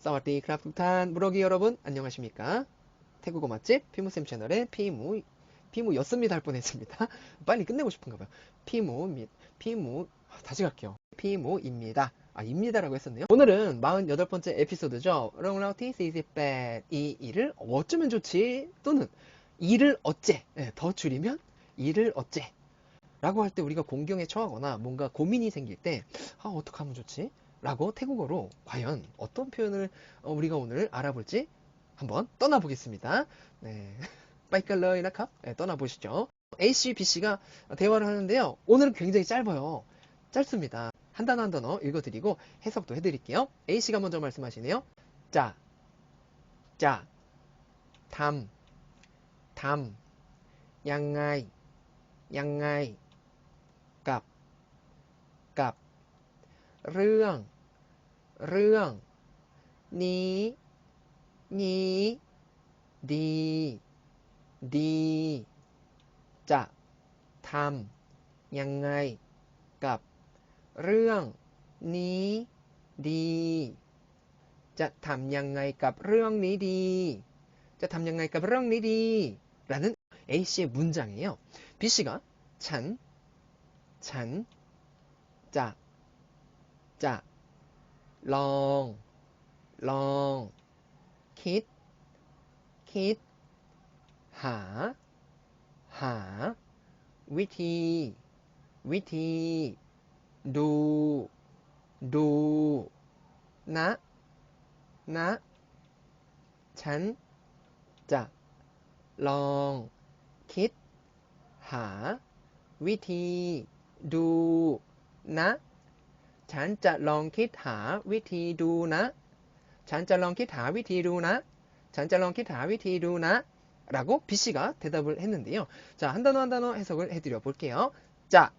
사와디크랍 북탄 무러기 여러분 안녕하십니까? 태국어 맛집 피무쌤 채널의 피무였습니다 할 뻔했습니다. 빨리 끝내고 싶은가 봐요. 피무 다시 갈게요. 피무입니다. 입니다라고 했었네요. 오늘은 48번째 에피소드죠. 롱라우티 시시뱃 이 일을 어쩌면 좋지 또는 일을 어째 더 줄이면 일을 어째 라고 할 때 우리가 공경에 처하거나 뭔가 고민이 생길 때 어떻게 하면 좋지? 라고 태국어로 과연 어떤 표현을 우리가 오늘 알아볼지 한번 떠나보겠습니다. 네. 빠이칼러이나캅 떠나보시죠. A씨, B씨가 대화를 하는데요. 오늘은 굉장히 짧아요. 짧습니다. 한 단어 한 단어 읽어드리고 해석도 해드릴게요. A씨가 먼저 말씀하시네요. 자, 자, 담, 담, 양아이, 양아이, 값, 값, เรื่อง เรื่อง นี้ นี้ ดี ดี จะทำยังไงกับเรื่องนี้ดี จะทำยังไงกับเรื่องนี้ดี จะทำยังไงกับเรื่องนี้ดี 라는 A씨의 문장이에요. B씨가 찬, 찬, 자, 자, ลอง ลอง คิด คิด หา หา วิธี วิธี ดู ดู นะ นะ ฉัน จะ ลอง คิด หา วิธี ดู นะ ฉันจะลองคิดหาวิธีดูนะ ฉันจะลองคิดหาวิธีดูนะ ฉันจะลองคิดหาวิธีดูนะ 라고 B씨가 대답을 했는데요. 자, 한 단어 한 단어 해석을 해드려 볼게요. 자,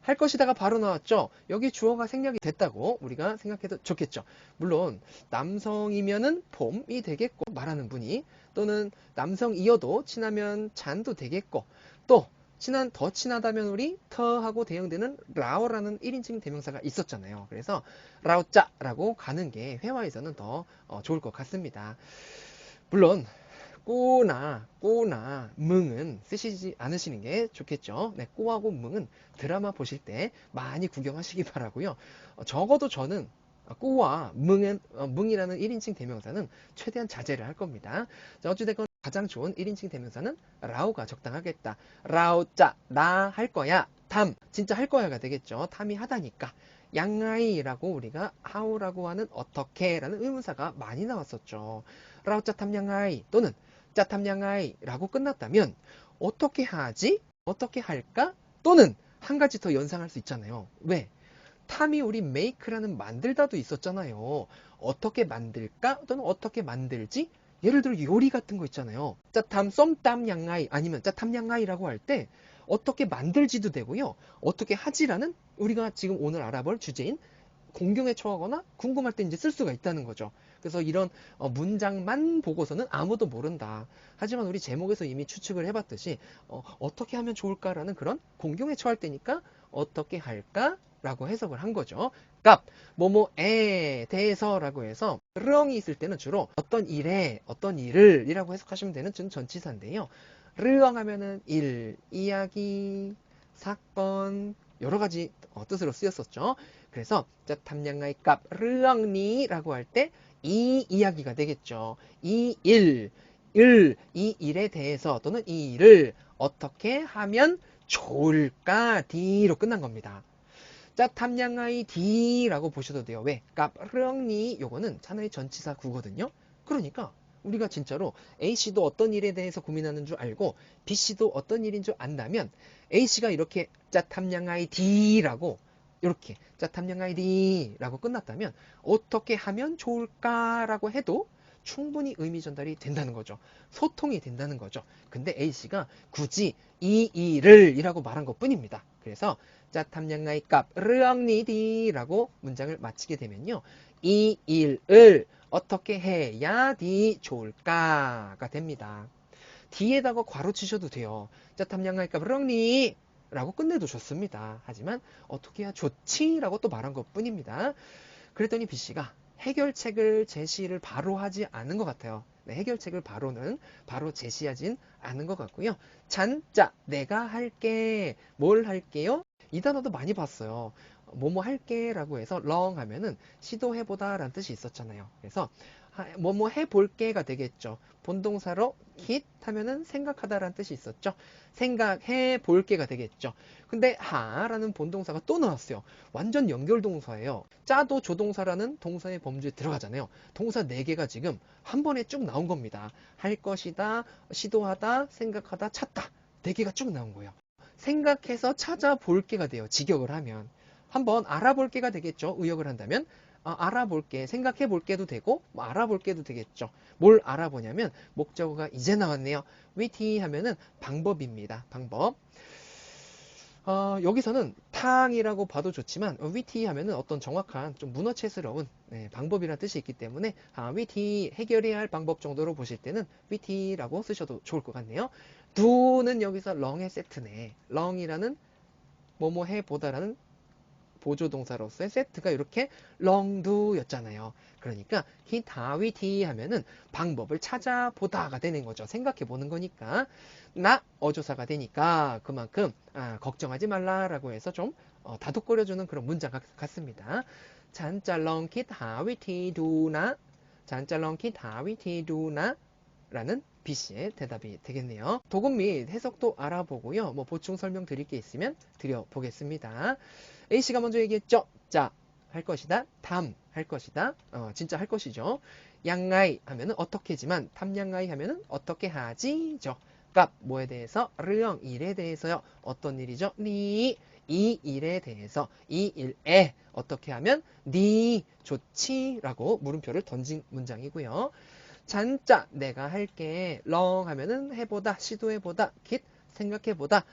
할 것이다가 바로 나왔죠. 여기 주어가 생략이 됐다고 우리가 생각해도 좋겠죠. 물론 남성이면은 봄이 되겠고 말하는 분이, 또는 남성이어도 친하면 잔도 되겠고, 또 더 친하다면 우리 터하고 대응되는 라오라는 1인칭 대명사가 있었잖아요. 그래서 라오짜라고 가는 게 회화에서는 더 좋을 것 같습니다. 물론 꼬나 뭉은 쓰시지 않으시는 게 좋겠죠. 네, 꼬하고 뭉은 드라마 보실 때 많이 구경하시기 바라고요. 적어도 저는 꼬와 뭉이라는 1인칭 대명사는 최대한 자제를 할 겁니다. 자, 어찌됐건 가장 좋은 1인칭 대명사는 라오가 적당하겠다. 라오짜, 나 할 거야. 담, 진짜 할 거야가 되겠죠. 탐이 하다니까. 양아이라고 우리가 하우라고 하는 어떻게라는 의문사가 많이 나왔었죠. 라오짜 탐 양아이 또는 짜탐 양아이라고 끝났다면 어떻게 하지? 어떻게 할까? 또는 한 가지 더 연상할 수 있잖아요. 왜? 탐이 우리 make라는 만들다도 있었잖아요. 어떻게 만들까? 또는 어떻게 만들지? 예를 들어 요리 같은 거 있잖아요. 짜탐 쏨땀 양아이 아니면 짜탐 양아이라고 할 때 어떻게 만들지도 되고요. 어떻게 하지라는 우리가 지금 오늘 알아볼 주제인 공경에 처하거나 궁금할 때 이제 쓸 수가 있다는 거죠. 그래서 이런 문장만 보고서는 아무도 모른다. 하지만 우리 제목에서 이미 추측을 해봤듯이 어떻게 하면 좋을까라는 그런 공경에 처할 때니까 어떻게 할까? 라고 해석을 한 거죠. 값, 뭐뭐에 대해서라고 해서 르엉이 있을 때는 주로 어떤 일에, 어떤 일을 이라고 해석하시면 되는 전치사인데요. 르엉 하면은 일, 이야기, 사건, 여러 가지 뜻으로 쓰였었죠. 그래서 탐양아이 값 르엉니라고 할 때 이 이야기가 되겠죠. 이 이 일에 대해서 또는 이 일을 어떻게 하면 좋을까? D로 끝난 겁니다. 자, 탐양아이 D라고 보셔도 돼요. 왜? 깝렁니 요거는 차라리 전치사 구거든요. 그러니까 우리가 진짜로 A씨도 어떤 일에 대해서 고민하는 줄 알고 B씨도 어떤 일인 줄 안다면 A씨가 이렇게 자, 탐양아이 D라고 이렇게 자, 탐양아이 D라고 끝났다면 어떻게 하면 좋을까라고 해도 충분히 의미 전달이 된다는 거죠. 소통이 된다는 거죠. 근데 A씨가 굳이 이 일을 이라고 말한 것 뿐입니다. 그래서 짜탐양아이 값 르엉니디라고 문장을 마치게 되면요. 이 일을 어떻게 해야지 좋을까가 됩니다. 뒤에다가 괄호 치셔도 돼요. 짜탐양아이 값 르엉니 라고 끝내도 좋습니다. 하지만 어떻게 해야 좋지? 라고 또 말한 것 뿐입니다. 그랬더니 B씨가 해결책을 제시를 바로 하지 않은 것 같아요. 네, 해결책을 바로 제시하진 않은 것 같고요. 잔자, 내가 할게. 뭘 할게요? 이 단어도 많이 봤어요. 뭐뭐 할게 라고 해서 long 하면은 시도해보다 라는 뜻이 있었잖아요. 그래서 뭐뭐 해볼게가 되겠죠. 본동사로 hit 하면은 생각하다 라는 뜻이 있었죠. 생각해볼게가 되겠죠. 근데 하라는 본동사가 또 나왔어요. 완전 연결동사예요. 짜도 조동사라는 동사의 범주에 들어가잖아요. 동사 4개가 지금 한 번에 쭉 나온 겁니다. 할 것이다, 시도하다, 생각하다, 찾다. 4개가 쭉 나온 거예요. 생각해서 찾아볼게가 돼요. 직역을 하면. 한번 알아볼게가 되겠죠. 의역을 한다면. 알아볼게, 생각해볼게도 되고 알아볼게도 되겠죠. 뭘 알아보냐면 목적어가 이제 나왔네요. witty 하면은 방법입니다. 방법. 여기서는 탕이라고 봐도 좋지만 witty 하면은 어떤 정확한 좀 문어채스러운 방법이라는 뜻이 있기 때문에 witty 해결해야 할 방법 정도로 보실 때는 witty라고 쓰셔도 좋을 것 같네요. do는 여기서 long의 세트네. long이라는 뭐뭐 해보다라는 보조동사로서의 세트가 이렇게 long do 였잖아요. 그러니까 witty 하면은 방법을 찾아보다가 되는 거죠. 생각해 보는 거니까. 나 어조사가 되니까 그만큼 걱정하지 말라라고 해서 좀 다독거려주는 그런 문장 같습니다. 잔짤렁 witty do나 잔짤렁 witty do나 라는 B씨의 대답이 되겠네요. 도금 및 해석도 알아보고요. 뭐 보충 설명 드릴 게 있으면 드려보겠습니다. A씨가 먼저 얘기했죠. 자, 할 것이다. 담, 할 것이다. 진짜 할 것이죠. 양아이 하면은 어떻게지만, 탐양아이 하면은 어떻게 하지죠. 값, 뭐에 대해서? 르영, 일에 대해서요. 어떤 일이죠? 니, 이 일에 대해서, 이 일에 어떻게 하면 니 좋지라고 물음표를 던진 문장이고요. 잔자, 내가 할게. long 하면은 해보다, 시도해보다. git, 생각해보다.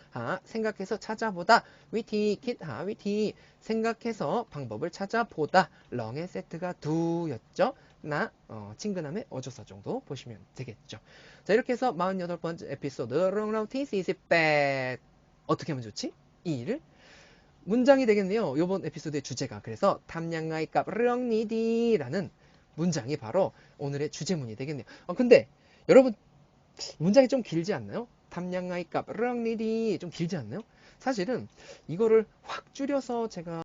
생각해서 찾아보다. witty, git, witty. 생각해서 방법을 찾아보다. long의 세트가 do였죠. 나, 친근함의 어조사 정도 보시면 되겠죠. 자, 이렇게 해서 48번째 에피소드 Long Notice is bad. 어떻게 하면 좋지? 이 일을 문장이 되겠네요. 이번 에피소드의 주제가. 그래서 탐양아이 값 렁니디라는 문장이 바로 오늘의 주제문이 되겠네요. 근데 여러분 문장이 좀 길지 않나요? 탐양아이 값 렁니디 좀 길지 않나요? 사실은 이거를 확 줄여서 제가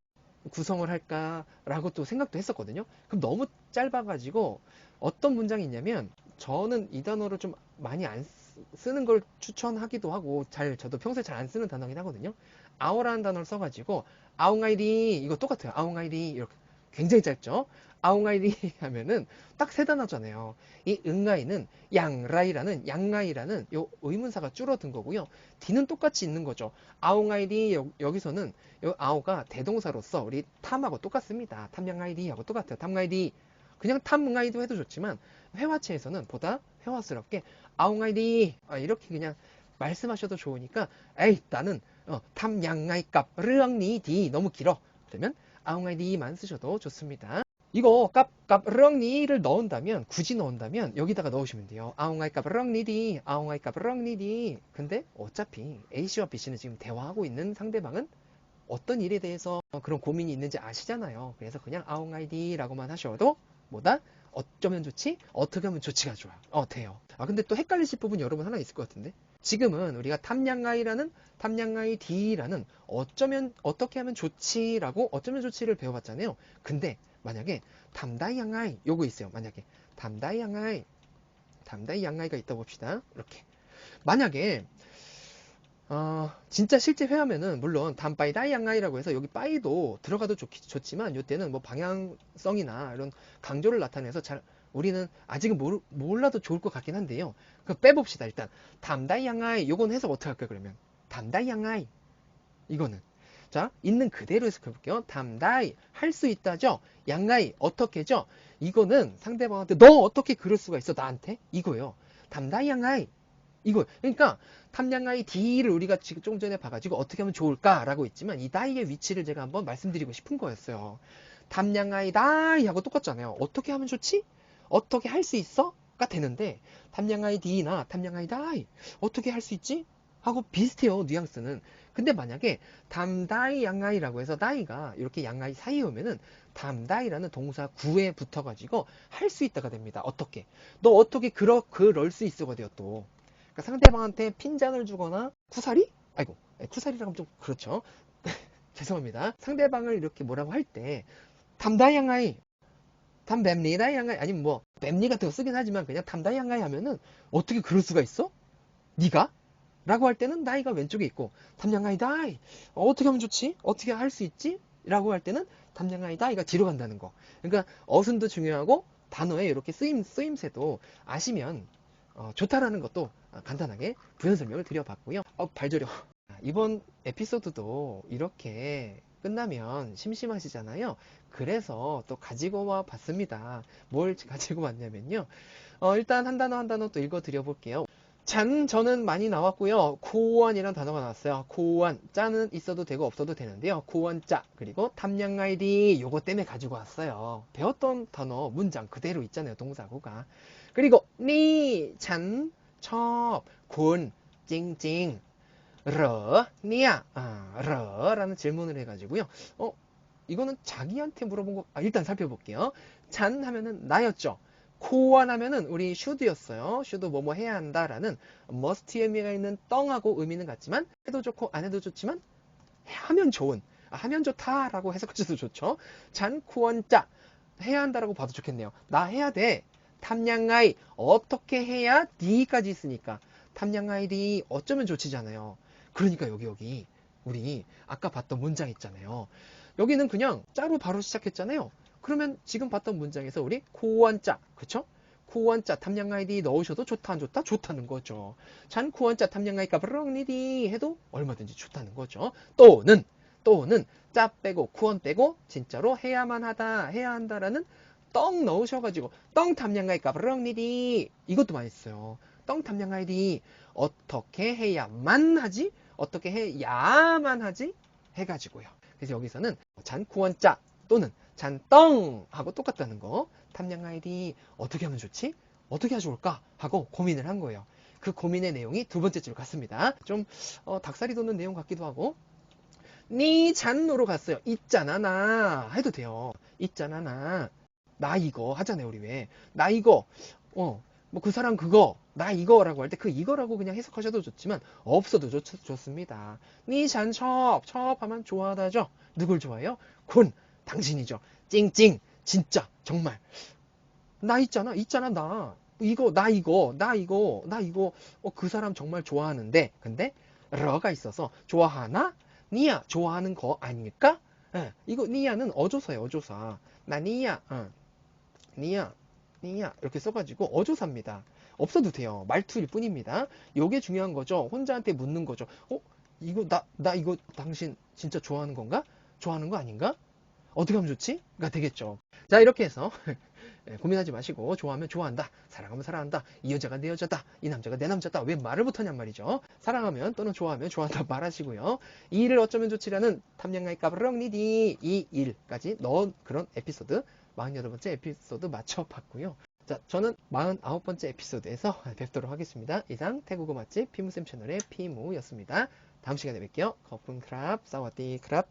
구성을 할까라고 또 생각도 했었거든요. 그럼 너무 짧아가지고 어떤 문장이 있냐면 저는 이 단어를 좀 많이 안 쓰는 걸 추천하기도 하고 저도 평소에 잘 안 쓰는 단어긴 하거든요. 아오라는 단어를 써가지고 아웅아이리 이거 똑같아요. 아웅아이리 이렇게 굉장히 짧죠. 아웅아이리 하면은 딱 세 단어잖아요. 이 응아이는 양라이라는 요 의문사가 줄어든 거고요. 뒤는 똑같이 있는 거죠. 아웅아이리 여기서는 요 아오가 대동사로서 우리 탐하고 똑같습니다. 탐양아이리하고 똑같아요. 탐가이리 그냥 탐응아이도 해도 좋지만 회화체에서는 보다 회화스럽게 아웅아이리 이렇게 그냥 말씀하셔도 좋으니까 에이 나는 탐양아이값 르엉니디 너무 길어 그러면 아웅아이디만 쓰셔도 좋습니다. 이거 깝깝렁니를 넣은다면 굳이 넣은다면 여기다가 넣으시면 돼요. 아웅아이값 렁니디 아웅아이값 렁니디 근데 어차피 A씨와 B씨는 지금 대화하고 있는 상대방은 어떤 일에 대해서 그런 고민이 있는지 아시잖아요. 그래서 그냥 아웅아이디라고만 하셔도 뭐다? 어쩌면 좋지? 어떻게 하면 좋지가 좋아요. 돼요. 근데 또 헷갈리실 부분 여러분 하나 있을 것 같은데 지금은 우리가 탐양아이라는 어떻게 하면 좋지라고 어쩌면 좋지를 배워봤잖아요. 근데 만약에 담다이양아이 요거 있어요. 만약에 담다이양아이가 있다 봅시다. 이렇게 만약에 진짜 실제 회화면은 물론 담바이다이 양아이라고 해서 여기 빠이도 들어가도 좋지만 이때는 뭐 방향성이나 이런 강조를 나타내서 잘 우리는 아직은 몰라도 좋을 것 같긴 한데요. 그 빼봅시다. 일단 담다이 양아이 요건 해석 어떻게 할까요? 그러면 담다이 양아이 이거는 자 있는 그대로 해석해볼게요. 담다이 할 수 있다죠. 양아이 어떻게죠? 이거는 상대방한테 너 어떻게 그럴 수가 있어 나한테 이거예요. 담다이 양아이 이거 그러니까 탐양아이 D를 우리가 지금 좀 전에 봐가지고 어떻게 하면 좋을까라고 했지만 이 다이의 위치를 제가 한번 말씀드리고 싶은 거였어요. 탐양아이 다이 하고 똑같잖아요. 어떻게 하면 좋지? 어떻게 할 수 있어? 가 되는데 탐양아이 D나 탐양아이 다이 어떻게 할 수 있지? 하고 비슷해요, 뉘앙스는. 근데 만약에 담다이 양아이라고 해서 다이가 이렇게 양아이 사이에 오면은 담다이라는 동사 구에 붙어가지고 할 수 있다가 됩니다. 어떻게? 너 어떻게 그럴 수 있어가 돼요, 또. 그러니까 상대방한테 핀잔을 주거나 쿠사리? 아이고, 쿠사리라고 하면 좀 그렇죠. 죄송합니다. 상대방을 이렇게 뭐라고 할 때 담다이 양아이, 담뱀니다 양아이, 아니면 뭐 뱀니 같은 거 쓰긴 하지만 그냥 담다이 양아이 하면은 어떻게 그럴 수가 있어? 네가? 라고 할 때는 나이가 왼쪽에 있고 담양아이 다이 어떻게 하면 좋지? 어떻게 할 수 있지? 라고 할 때는 담양아이 다이가 뒤로 간다는 거. 그러니까 어순도 중요하고 단어의 이렇게 쓰임새도 아시면 좋다라는 것도 간단하게 부연 설명을 드려봤고요. 발 저려. 이번 에피소드도 이렇게 끝나면 심심하시잖아요. 그래서 또 가지고 와 봤습니다. 뭘 가지고 왔냐면요. 일단 한 단어 한 단어 또 읽어 드려 볼게요. 저는 많이 나왔고요. 고원이라는 단어가 나왔어요. 고원, 짜는 있어도 되고 없어도 되는데요. 고원 짜, 그리고 탐량 아이디 요거 때문에 가지고 왔어요. 배웠던 단어 문장 그대로 있잖아요. 동사구가. 그리고 니, 잔, 첩, 군, 찡찡, 러, 니야, 러라는 질문을 해가지고요. 이거는 자기한테 물어본 거, 일단 살펴볼게요. 잔 하면은 나였죠. 코원 하면은 우리 should였어요. should 뭐뭐 해야 한다라는 must의 의미가 있는 떵하고 의미는 같지만 해도 좋고 안 해도 좋지만 하면 좋은, 하면 좋다라고 해석하셔도 좋죠. 잔 코원 짜 해야 한다라고 봐도 좋겠네요. 나 해야 돼. 탐량아이 어떻게 해야 D까지 있으니까 탐량아이 D 어쩌면 좋지잖아요. 그러니까 여기 우리 아까 봤던 문장 있잖아요. 여기는 그냥 짜로 바로 시작했잖아요. 그러면 지금 봤던 문장에서 우리 코원짜, 그쵸? 코원짜 탐량 아이디 넣으셔도 좋다 안 좋다? 좋다는 거죠. 잔 코원짜 탐량 아이디 까브렁니디 해도 얼마든지 좋다는 거죠. 또는 짜 빼고 코원 빼고 진짜로 해야만 하다 해야 한다라는 떵 넣으셔가지고 떵 탐량 아이디 까브렁니디 이것도 많이 써요. 떵 탐량 아이디 어떻게 해야만 하지? 어떻게 해야만 하지? 해가지고요. 그래서 여기서는 잔쿠원짜 또는 잔떵 하고 똑같다는 거. 탐량 아이디 어떻게 하면 좋지? 어떻게 하면 좋을까? 하고 고민을 한 거예요. 그 고민의 내용이 두 번째 줄 같습니다. 좀 닭살이 돋는 내용 같기도 하고. 니 잔으로 갔어요. 있잖아 나 해도 돼요. 있잖아 나 이거 하잖아요. 우리 왜 나 이거 뭐 그 사람 그거 나 이거라고 할 때 그 이거라고 그냥 해석하셔도 좋지만 없어도 좋습니다. 니 잔 첩 하면 좋아하다죠. 누굴 좋아해요? 군 당신이죠. 찡찡 진짜 정말 나 있잖아 나 이거 나 이거 그 사람 정말 좋아하는데 근데 러가 있어서 좋아하나? 니야 좋아하는 거 아닐까? 이거 니야는 어조사예요. 어조사. 나 니야 니야 니야 이렇게 써가지고 어조사입니다. 없어도 돼요. 말투일 뿐입니다. 요게 중요한 거죠. 혼자한테 묻는 거죠. 이거 나 이거 당신 진짜 좋아하는 건가? 좋아하는 거 아닌가? 어떻게 하면 좋지? 가 되겠죠. 자 이렇게 해서 고민하지 마시고 좋아하면 좋아한다. 사랑하면 사랑한다. 이 여자가 내 여자다. 이 남자가 내 남자다. 왜 말을 못하냔 말이죠. 사랑하면 또는 좋아하면 좋아한다 말하시고요. 이 일을 어쩌면 좋지라는 탐량가의 까브렁니디 이 일까지 넣은 그런 에피소드 48번째 에피소드 맞춰봤고요. 자, 저는 49번째 에피소드에서 뵙도록 하겠습니다. 이상 태국어 맛집 피무쌤 채널의 피무였습니다. 다음 시간에 뵐게요. 거품 크랍, 사와디 크랍.